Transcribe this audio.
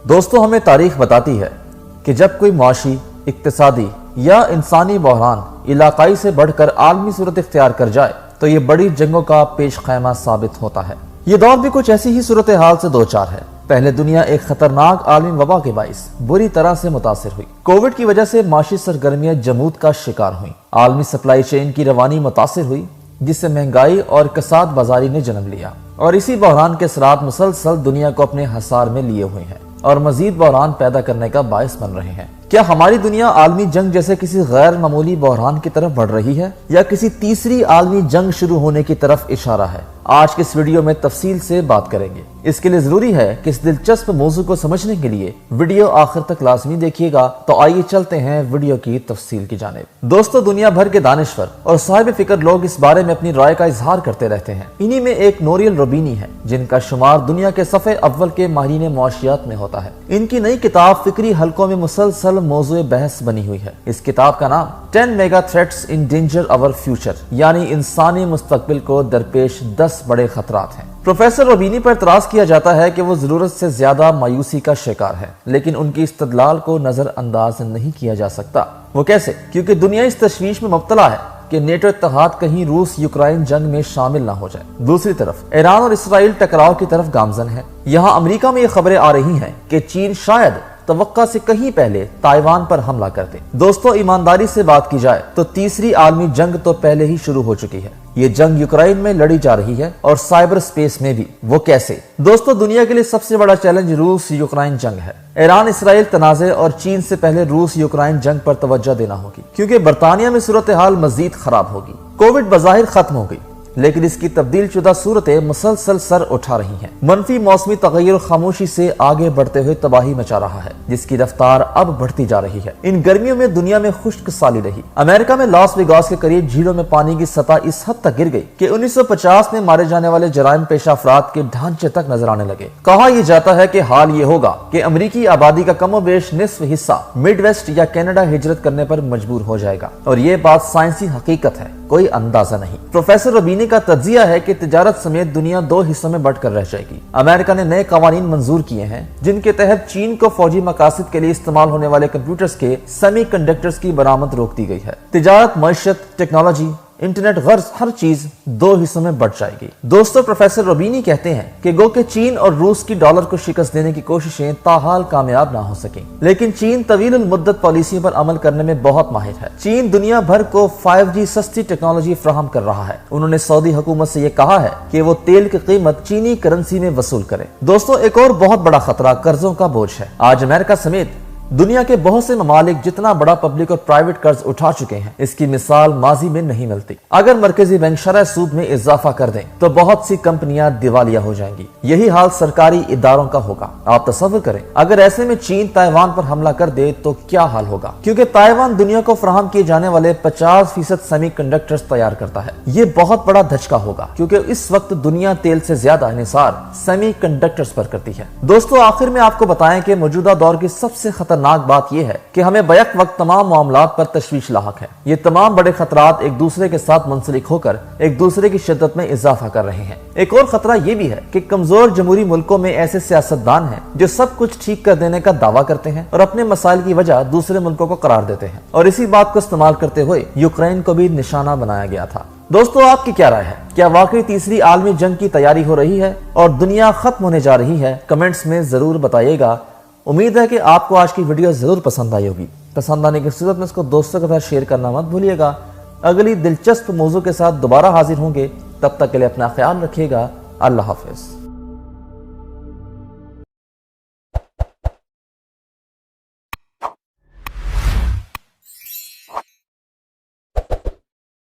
دوستو ہمیں تاریخ بتاتی ہے کہ جب کوئی معاشی، اقتصادی یا انسانی بحران علاقائی سے بڑھ کر عالمی صورت اختیار کر جائے تو یہ بڑی جنگوں کا پیش خیمہ ثابت ہوتا ہے۔ یہ دور بھی کچھ ایسی ہی صورتحال سے دوچار ہے۔ پہلے دنیا ایک خطرناک عالمی وبا کے باعث بری طرح سے متاثر ہوئی۔ کووڈ کی وجہ سے معاشی سرگرمیاں جمود کا شکار ہوئیں۔ عالمی سپلائی چین کی روانی متاثر ہوئی، جس سے مہنگائی اور کساد بازاری نے جنم لیا، اور اسی بحران کے اثرات مسلسل دنیا کو اپنے حصار میں لیے ہوئے ہیں اور مزید بحران پیدا کرنے کا باعث بن رہے ہیں۔ کیا ہماری دنیا عالمی جنگ جیسے کسی غیر معمولی بحران کی طرف بڑھ رہی ہے یا کسی تیسری عالمی جنگ شروع ہونے کی طرف اشارہ ہے؟ آج کے اس ویڈیو میں تفصیل سے بات کریں گے۔ اس کے لیے ضروری ہے کہ اس دلچسپ موضوع کو سمجھنے کے لیے ویڈیو آخر تک لازمی دیکھیے گا۔ تو آئیے چلتے ہیں ویڈیو کی تفصیل کی جانب۔ دوستو، دنیا بھر کے دانشور اور صاحب فکر لوگ اس بارے میں اپنی رائے کا اظہار کرتے رہتے ہیں۔ انہی میں ایک نوریل روبینی ہے، جن کا شمار دنیا کے صفحے اول کے ماہرین معاشیات میں ہوتا ہے۔ ان کی نئی کتاب فکری حلقوں میں مسلسل موضوع بحث بنی ہوئی ہے۔ اس کتاب کا نام 10 Mega Threats Endanger Our Future، یعنی انسانی مستقبل کو درپیش 10 بڑے خطرات ہیں۔ پروفیسر روبینی پر اعتراض کیا جاتا ہے کہ وہ ضرورت سے زیادہ مایوسی کا شکار ہے، لیکن ان کی استدلال کو نظر انداز نہیں کیا جا سکتا۔ وہ کیسے؟ کیونکہ دنیا اس تشویش میں مبتلا ہے کہ نیٹو اتحاد کہیں روس یوکرائن جنگ میں شامل نہ ہو جائے۔ دوسری طرف ایران اور اسرائیل ٹکراؤ کی طرف گامزن ہے۔ یہاں امریکہ میں یہ خبریں آ رہی ہیں کہ چین شاید توقع سے کہیں پہلے تائیوان پر حملہ کر دے۔ دوستو، ایمانداری سے بات کی جائے تو تیسری عالمی جنگ تو پہلے ہی شروع ہو چکی ہے۔ یہ جنگ یوکرائن میں لڑی جا رہی ہے اور سائبر سپیس میں بھی۔ وہ کیسے؟ دوستو، دنیا کے لیے سب سے بڑا چیلنج روس یوکرائن جنگ ہے۔ ایران اسرائیل تنازع اور چین سے پہلے روس یوکرائن جنگ پر توجہ دینا ہوگی، کیونکہ برطانیہ میں صورتحال مزید خراب ہوگی۔ کووڈ بظاہر ختم ہو گئی، لیکن اس کی تبدیل شدہ صورتیں مسلسل سر اٹھا رہی ہیں۔ منفی موسمی تغیر خاموشی سے آگے بڑھتے ہوئے تباہی مچا رہا ہے، جس کی رفتار اب بڑھتی جا رہی ہے۔ ان گرمیوں میں دنیا میں خشک سالی رہی۔ امریکہ میں لاس ویگاس کے قریب جھیلوں میں پانی کی سطح اس حد تک گر گئی کہ 1950 میں مارے جانے والے جرائم پیشہ افراد کے ڈھانچے تک نظر آنے لگے۔ کہا یہ جاتا ہے کہ حال یہ ہوگا کہ امریکی آبادی کا کم و بیش نصف حصہ مڈ ویسٹ یا کینیڈا ہجرت کرنے پر مجبور ہو جائے گا، اور یہ بات سائنسی حقیقت ہے، کوئی اندازہ نہیں۔ پروفیسر روبینی کا تجزیہ ہے کہ تجارت سمیت دنیا 2 حصوں میں بٹ کر رہ جائے گی۔ امریکہ نے نئے قوانین منظور کیے ہیں جن کے تحت چین کو فوجی مقاصد کے لیے استعمال ہونے والے کمپیوٹرز کے سیمی کنڈکٹرز کی برآمد روک دی گئی ہے۔ تجارت، معیشت، ٹیکنالوجی، انٹرنیٹ، غرض ہر چیز 2 حصوں میں بٹ جائے گی۔ دوستو، پروفیسر روبینی کہتے ہیں کہ گو کہ چین اور روس کی ڈالر کو شکست دینے کی کوششیں تاحال کامیاب نہ ہو سکیں، لیکن چین طویل المدت پالیسیوں پر عمل کرنے میں بہت ماہر ہے۔ چین دنیا بھر کو 5G سستی ٹیکنالوجی فراہم کر رہا ہے۔ انہوں نے سعودی حکومت سے یہ کہا ہے کہ وہ تیل کی قیمت چینی کرنسی میں وصول کرے۔ دوستو، ایک اور بہت بڑا خطرہ قرضوں کا بوجھ ہے۔ آج امریکہ سمیت دنیا کے بہت سے ممالک جتنا بڑا پبلک اور پرائیویٹ قرض اٹھا چکے ہیں، اس کی مثال ماضی میں نہیں ملتی۔ اگر مرکزی بینک شرح سود میں اضافہ کر دیں تو بہت سی کمپنیاں دیوالیہ ہو جائیں گی۔ یہی حال سرکاری اداروں کا ہوگا۔ آپ تصور کریں، اگر ایسے میں چین تائیوان پر حملہ کر دے تو کیا حال ہوگا، کیونکہ تائیوان دنیا کو فراہم کیے جانے والے 50% سیمی کنڈکٹرز تیار کرتا ہے۔ یہ بہت بڑا دھچکا ہوگا، کیونکہ اس وقت دنیا تیل سے زیادہ انحصار سیمی کنڈکٹرز پر کرتی ہے۔ دوستو، آخر میں آپ کو بتائیں کہ موجودہ دور کی سب سے خطرناک بات یہ ہے کہ ہمیں بیک وقت تمام معاملات پر تشویش لاحق ہے۔ یہ تمام بڑے خطرات ایک دوسرے کے ساتھ منسلک ہو کر ایک دوسرے کی شدت میں اضافہ کر رہے ہیں۔ ایک اور خطرہ یہ بھی ہے کہ کمزور جمہوری ملکوں میں ایسے سیاستدان ہیں جو سب کچھ ٹھیک کر دینے کا دعویٰ کرتے ہیں اور اپنے مسائل کی وجہ دوسرے ملکوں کو قرار دیتے ہیں، اور اسی بات کو استعمال کرتے ہوئے یوکرائن کو بھی نشانہ بنایا گیا تھا۔ دوستو، آپ کی کیا رائے ہے؟ کیا واقعی تیسری عالمی جنگ کی تیاری ہو رہی ہے اور دنیا ختم ہونے جا رہی ہے؟ کمنٹس میں ضرور بتائیے گا۔ امید ہے کہ آپ کو آج کی ویڈیو ضرور پسند آئی ہوگی۔ پسند آنے کی صورت میں اس کو دوستوں کے ساتھ شیئر کرنا مت بھولیے گا۔ اگلی دلچسپ موضوع کے ساتھ دوبارہ حاضر ہوں گے، تب تک کے لیے اپنا خیال رکھیے گا۔ اللہ حافظ۔